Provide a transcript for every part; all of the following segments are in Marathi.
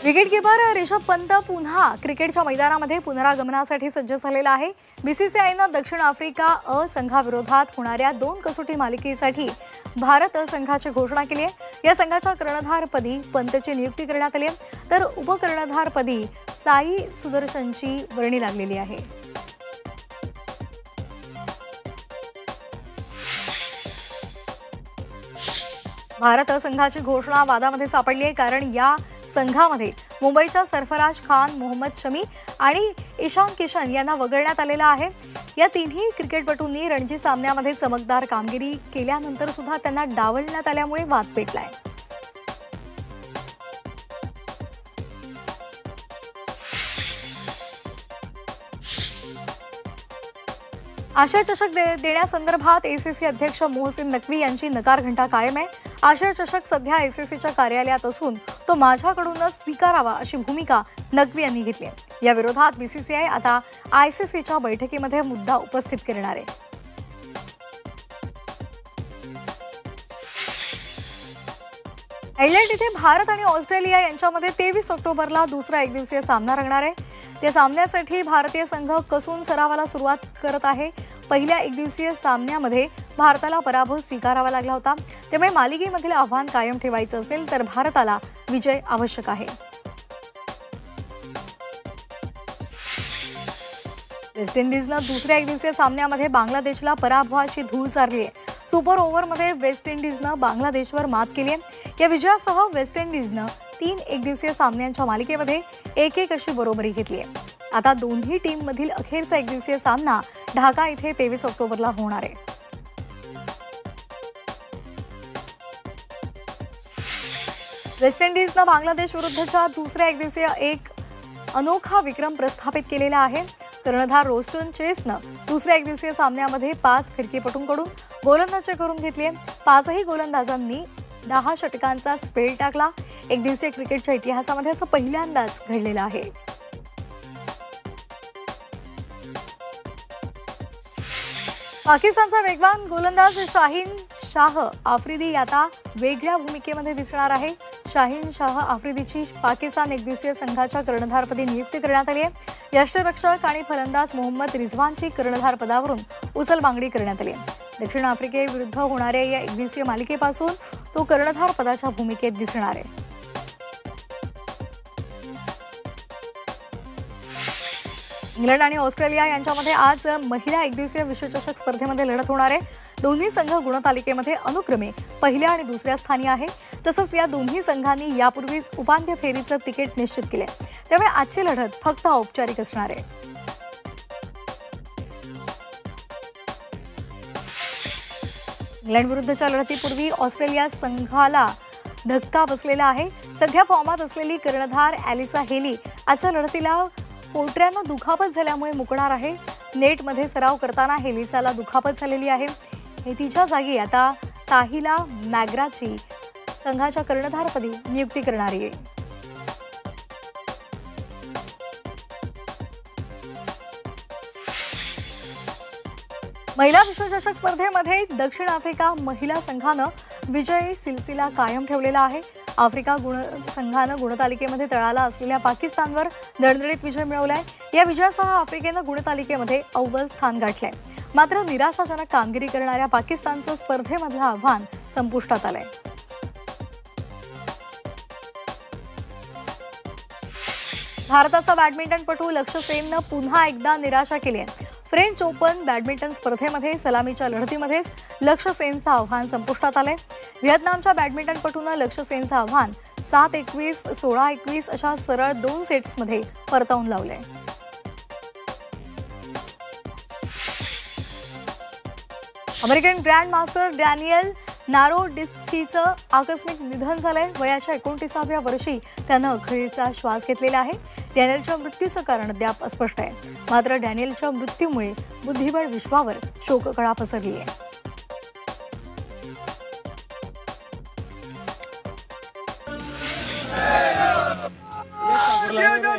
विकेटकीपर ऋषभ पंत पुन्हा क्रिकेटच्या मैदानामध्ये पुनरागमनासाठी सज्ज झालेला आहे। बीसीसीआयने दक्षिण आफ्रिका अ संघाविरोधात होणाऱ्या 2 कसोटी मालिकेसाठी भारत संघाची घोषणा केली आहे। या संघाच्या कर्णधारपदी पंतची नियुक्ती करण्यात आली आहे, तर उपकर्णधारपदी साई सुदर्शनची वर्णी लागलेली आहे। भारत संघाची घोषणा वादामध्ये सापडली आहे, कारण या संघामध्ये मुंबईच्या सरफराज खान, मोहम्मद शमी आणि ईशान किशन यांना वगळण्यात आलेला आहे। या तिन्ही क्रिकेटपटूंनी रणजी सामन्यामध्ये चमकदार कामगिरी केल्यानंतर सुद्धा त्यांना डावलण्यात आल्यामुळे वाद पेटलाय। आशिया चषक देण्यासंदर्भात एसीसी अध्यक्ष मोहसिन नकवी यांची नकार घंटा कायम आहे। आशिया चषक सध्या एसीसीच्या कार्यालयात असून तो माझ्याकडूनच स्वीकारावा अशी भूमिका नकवी यांनी घेतली आहे। या विरोधात बीसीसीआय आता आयसीसीच्या बैठकीमध्ये मुद्दा उपस्थित करणार आहे। इंग्लंड इथे भारत आणि ऑस्ट्रेलिया यांच्यामध्ये 23 ऑक्टोबरला दुसरा एकदिवसीय सामना रंगणार आहे। त्या सामन्यासाठी भारतीय संघ कसून सरावाला सुरुवात करत आहे। पहिल्या एकदिवसीय सामन्यामध्ये भारताला पराभव स्वीकारावा लागला होता, त्यामुळे मालिकेमधील आव्हान कायम ठेवायचं असेल तर भारताला विजय आवश्यक आहे। वेस्ट इंडिजनं दुसऱ्या एकदिवसीय सामन्यामध्ये बांगलादेशला पराभवाची धूळ चारली आहे। सुपर ओव्हरमध्ये वेस्ट इंडिजनं बांगलादेशवर मात केली आहे। या विजयासह वेस्ट इंडिजनं 3 एकदिवसीय सामन्यांच्या मालिकेमध्ये 1-1 अशी बरोबरी घेतली आहे। आता दोन्ही टीममधील अखेरचा एकदिवसीय सामना ढाका इथे 23 ऑक्टोबरला होणार आहे। वेस्ट इंडिजनं बांगलादेश विरुद्धच्या दुसऱ्या एकदिवसीय एक अनोखा विक्रम प्रस्थापित केलेला आहे। कर्णधार रोस्टन चेसनं दुसऱ्या एकदिवसीय सामन्यामध्ये 5 फिरकीपटूंकडून गोलंदाजी करून घेतली आहे। 5ही गोलंदाजांनी 10 षटकांचा स्पेल टाकला। एकदिवसीय क्रिकेटच्या इतिहासामध्ये असं पहिल्यांदाच घडलेलं आहे। पाकिस्तानचा वेगवान गोलंदाज शाहीन शाह आफ्रिदी आता वेगळ्या भूमिकेमध्ये दिसणार आहे। शाहीन शाह आफ्रिदीची पाकिस्तान एकदिवसीय संघाच्या कर्णधारपदी नियुक्ती करण्यात आली आहे। यष्टिरक्षक आणि फलंदाज मोहम्मद रिझवानची कर्णधार पदावरून उचलबांगडी करण्यात आली आहे। दक्षिण आफ्रिकेविरुद्ध होणाऱ्या या एकदिवसीय मालिकेपासून तो कर्णधार पदाच्या भूमिकेत दिसणार आहे। इंग्लंड आणि ऑस्ट्रेलिया यांच्यामध्ये आज महिला एकदिवसीय विश्वचषक स्पर्धेमध्ये लढत होणार आहे। दोन्ही संघ गुणतालिकेमध्ये अनुक्रमे पहिल्या आणि दुसऱ्या स्थानी आहे। तसंच या दोन्ही संघांनी यापूर्वीच उपांत्य फेरीचं तिकीट निश्चित केले, त्यामुळे आजची लढत फक्त औपचारिक असणार आहे। इंग्लंड विरुद्धच्या लढतीपूर्वी ऑस्ट्रेलिया संघाला धक्का बसलेला आहे। सध्या फॉर्मात असलेली कर्णधार ॲलिसा हेली आजच्या लढतीला पोटऱ्यानं दुखापत झाल्यामुळे मुकणार आहे। नेटमध्ये सराव करताना हेलिसाला दुखापत झालेली आहे। हे तिच्या जागी आता ताहिला मॅग्राची संघाच्या कर्णधारपदी नियुक्ती करणारी आहे। महिला विश्वचषक स्पर्धेमध्ये दक्षिण आफ्रिका महिला संघानं विजयी सिलसिला कायम ठेवलेला आहे। आफ्रिका संघानं गुणतालिकेमध्ये तळाला असलेल्या पाकिस्तानवर दणदणीत विजय मिळवलाय। या विजयासह आफ्रिकेनं गुणतालिकेमध्ये अव्वल स्थान गाठलंय। मात्र निराशाजनक कामगिरी करणाऱ्या पाकिस्तानचं स्पर्धेमधलं आव्हान संपुष्टात आलंय। भारताचा बॅडमिंटनपटू लक्ष्य सेननं पुन्हा एकदा निराशा केली आहे। फ्रेंच ओपन बॅडमिंटन स्पर्धेमध्ये सलामीच्या लढतीमध्येच लक्ष्य सेनचं आव्हान संपुष्टात आलंय। व्हिएतनामच्या बॅडमिंटनपटूनं लक्ष्य सेनचं आव्हान 7-21, 16-21 अशा सरळ 2 सेट्समध्ये परतावून लावलंय। अमेरिकन ग्रँड मास्टर डॅनियल नारोडिस्कीचं आकस्मिक निधन झालंय। वयाच्या 29व्या वर्षी त्यानं अखेरचा श्वास घेतलेला आहे। डॅनियलच्या मृत्यूचं कारण अद्याप अस्पष्ट आहे। मात्र डॅनियलच्या मृत्यूमुळे बुद्धिबळ विश्वावर शोककळा पसरली आहे।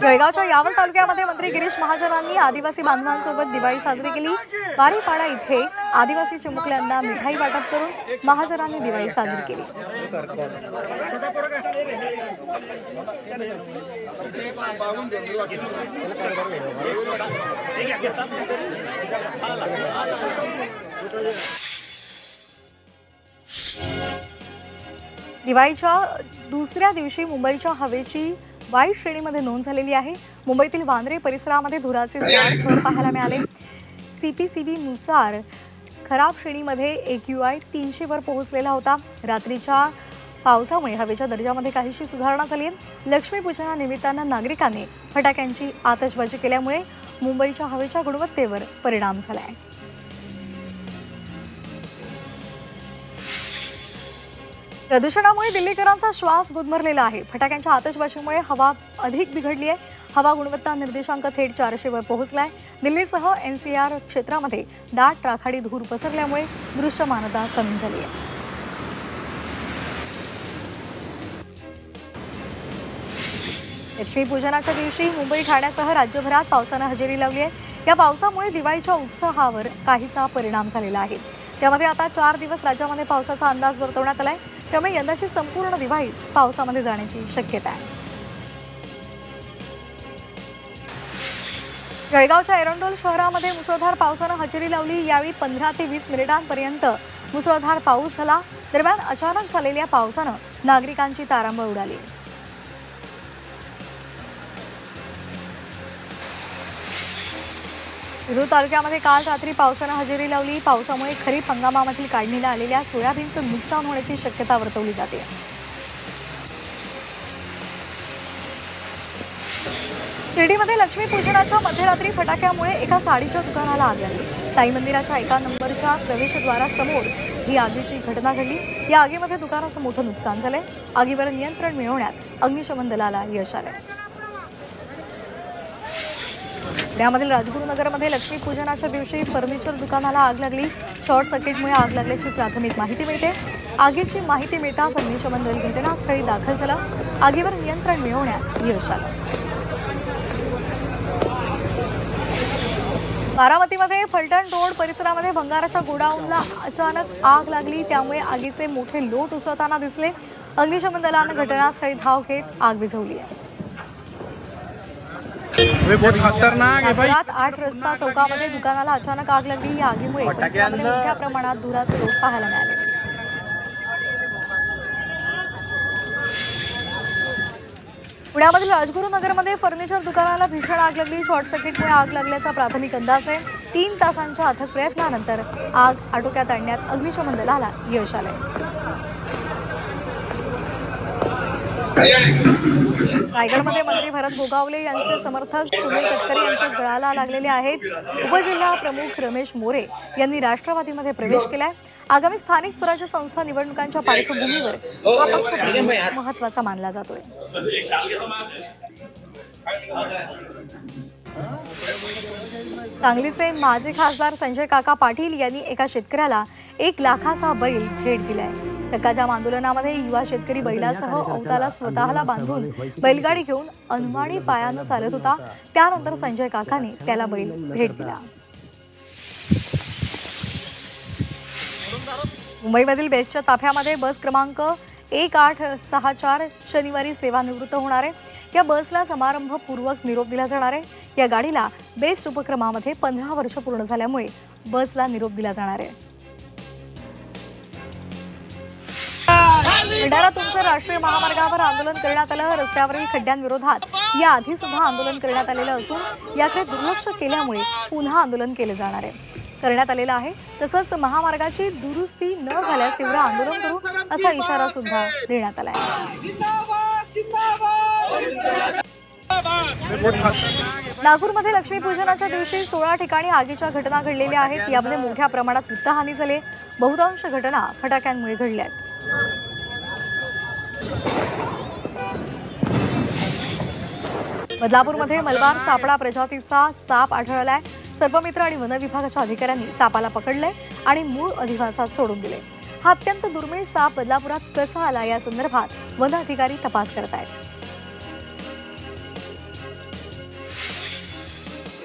जळगावच्या यावल तालुक्यामध्ये मंत्री गिरीश महाजनांनी आदिवासी बांधवांसोबत दिवाळी साजरी केली। बारीपाडा इथे आदिवासी चिमुकल्यांना मिठाई वाटप करून महाजनांनी दिवाळी साजरी केली। दिवाळीच्या दुसऱ्या दिवशी मुंबईच्या हवेची वाईट श्रेणीमध्ये नोंद झालेली आहे। मुंबईतील वांद्रे परिसरामध्ये धुराचे जाड थर पाहायला मिळाले। CPCB नुसार खराब श्रेणीमध्ये AQI 300 वर पोहोचलेला होता। रात्रीच्या पावसामुळे हवेच्या दर्जामध्ये काहीशी सुधारणा झाली आहे। लक्ष्मीपूजनानिमित्तानं नागरिकांनी फटाक्यांची आतषबाजी केल्यामुळे मुंबईच्या हवेच्या गुणवत्तेवर परिणाम झाला आहे। प्रदूषणामुळे दिल्लीकरांचा श्वास गुदमरलेला आहे। फटाक्यांच्या आतषबाजीमुळे हवा अधिक बिघडली आहे। हवा गुणवत्ता निर्देशांक थेट 400 वर पोहोचलाय। दिल्लीसह NCR क्षेत्रामध्ये दाट राखाडी धूर पसरल्यामुळे दृश्यमानता कमी झाली आहे। लक्ष्मीपूजनाच्या दिवशी मुंबई ठाण्यासह राज्यभरात पावसानं हजेरी लावली आहे। या पावसामुळे दिवाळीच्या उत्साहावर काहीसा परिणाम झालेला आहे। त्यामध्ये आता 4 दिवस राज्यामध्ये पावसाचा अंदाज वर्तवण्यात आलाय। त्यामुळे यंदाची संपूर्ण दिवाळी पावसामध्ये जाण्याची शक्यता आहे। जळगावच्या एरंडोल शहरामध्ये मुसळधार पावसानं हजेरी लावली। यावेळी 15 ते 20 मिनिटांपर्यंत मुसळधार पाऊस झाला। दरम्यान अचानक झालेल्या पावसानं नागरिकांची तारांबळ उडाली। शिरूर तालुक्यामध्ये काल रात्री पावसानं हजेरी लावली। पावसामुळे खरीप हंगामामधील काढणीला आलेल्या सोयाबीनचं नुकसान होण्याची शक्यता वर्तवली जाते। शिर्डीमध्ये लक्ष्मीपूजनाच्या मध्यरात्री फटाक्यामुळे एका साडीच्या दुकानाला आग लागली। साई मंदिराच्या एका नंबरच्या प्रवेशद्वारासमोर ही आगीची घटना घडली। या आगीमध्ये दुकानाचं मोठं नुकसान झालंय। आगीवर नियंत्रण मिळवण्यात अग्निशमन दलाला यश आलंय। पुण्यामधील राजगुरुनगरमध्ये लक्ष्मीपूजनाच्या दिवशी फर्निचर दुकानाला आग लागली। शॉर्ट सर्किटमुळे आग लागल्याची प्राथमिक माहिती मिळते। आगीची माहिती मिळताच अग्निशमन दल घटनास्थळी दाखल झालं। आगीवर नियंत्रण मिळवण्यात यश आलं। बारामतीमध्ये फलटण रोड परिसरामध्ये भंगाराच्या गोडाऊनला अचानक आग लागली। त्यामुळे आगीचे मोठे लोट उसळताना दिसले। अग्निशमन दलानं घटनास्थळी धाव घेत आग विझवली आहे। नागपुरात 8 रस्ता चौकामध्ये दुकानाला अचानक आग लागली। या आगीमुळे परिसरामध्ये मोठ्या प्रमाणात धुराचे लोट पाहायला मिळाले। पुण्यामधील राजगुरुनगरमध्ये फर्निचर दुकानाला भीषण आग लागली। शॉर्ट सर्किटमुळे आग लागल्याचा प्राथमिक अंदाज आहे। 3 तासांच्या अथक प्रयत्नानंतर आग आटोक्यात आणण्यात अग्निशमन दलाला यश आलंय। रायगडमध्ये मंत्री भरत गोगावले यांचे समर्थक सुनील तटकरे यांच्या गळाला लागलेले आहेत। उपजिल्हा प्रमुख रमेश मोरे यांनी राष्ट्रवादीमध्ये प्रवेश केलाय। आगामी स्थानिक स्वराज्य संस्था निवडणुकांच्या पार्श्वभूमीवर हा पक्ष प्रवेश महत्त्वाचा मानला जातोय। सांगलीचे माजी खासदार संजय काका पाटील यांनी एका शेतकऱ्याला 1 लाखाचा बैल भेट दिलाय। चक्काजाम आंदोलनामध्ये युवा शेतकरी बैलासह अवताला स्वतःला बांधून बैलगाडी घेऊन अनवाणी पायानं चालत होता। त्यानंतर संजय काकाने त्याला बैल भेट दिला। मुंबईमधील बेस्टच्या ताफ्यामध्ये बस क्रमांक 1864 शनिवारी सेवानिवृत्त होणार आहे। या बसला समारंभपूर्वक निरोप दिला जाणार आहे। या गाडीला बेस्ट उपक्रमामध्ये 15 वर्ष पूर्ण झाल्यामुळे बसला निरोप दिला जाणार आहे। भंडारा तुमसर राष्ट्रीय महामार्गावर आंदोलन करण्यात आलं। रस्त्यावरील खड्ड्यांविरोधात याआधी सुद्धा आंदोलन करण्यात आलेलं असून याकडे दुर्लक्ष केल्यामुळे पुन्हा आंदोलन केले जाणार आहे करण्यात आलेला आहे। तसंच महामार्गाची दुरुस्ती न झाल्यास तीव्र आंदोलन करू असा इशारा सुद्धा देण्यात आला आहे। नागपूरमध्ये लक्ष्मीपूजनाच्या दिवशी 16 ठिकाणी आगीच्या घटना घडलेल्या आहेत। यामध्ये मोठ्या प्रमाणात वित्तहानी झाली। बहुतांश घटना फटाक्यांमुळे घडल्या आहेत। बदलापूरमध्ये मलबार चापडा प्रजातीचा साप आढळलाय। सर्पमित्र आणि वन विभागाच्या अधिकाऱ्यांनी सापाला पकडले आणि मूळ अधिवासात सोडून दिले। हा अत्यंत दुर्मिळ साप बदलापुरात कसा आला या संदर्भात वन अधिकारी तपास करत आहेत।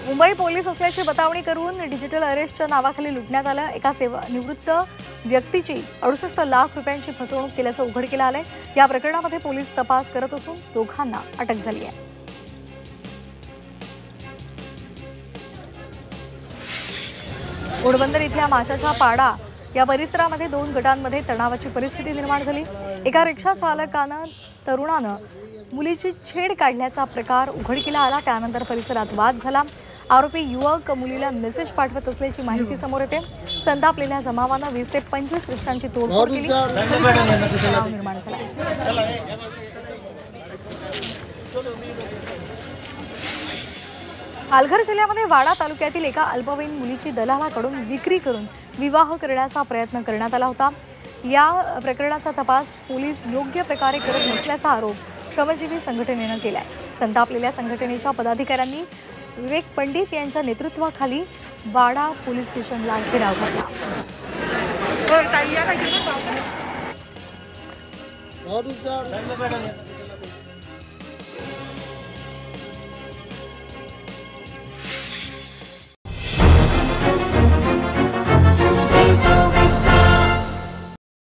मुंबई पोलीस असल्याची बतावणी करून डिजिटल अरेस्टच्या नावाखाली लुटण्यात आलं। एका सेवानिवृत्त व्यक्तीची 68 लाख रुपयांची फसवणूक केल्याचं उघडकीला आलंय। या प्रकरणामध्ये पोलीस तपास करत असून दोघांना अटक झाली आहे। घोडबंदर इथल्या माशाच्या पाडा या परिसरामध्ये 2 गटांमध्ये तणावाची परिस्थिती निर्माण झाली। एका रिक्षा चालकानं तरुणानं मुलीची छेड काढल्याचा प्रकार उघडकीला आला। त्यानंतर परिसरात वाद झाला। आरोपी युवक मुलीला मेसेज पाठवत असल्याची माहिती समोर येते। संतापलेल्या जमावानं 20 ते 25 रिक्षांची तोडफोड केली। तणाव निर्माण झाला। पालघर जिल्ह्यामध्ये वाडा तालुक्यातील एका अल्पवयीन मुलीची दलालाकडून विक्री करून विवाह करण्याचा प्रयत्न करण्यात आला होता। या प्रकरणाचा तपास पोलीस योग्य प्रकारे करत नसल्याचा आरोप श्रमजीवी संघटनेनं केलाय। संतापलेल्या संघटनेच्या पदाधिकाऱ्यांनी विवेक पंडित यांच्या नेतृत्वाखाली वाडा पोलीस स्टेशनला घेराव घातला।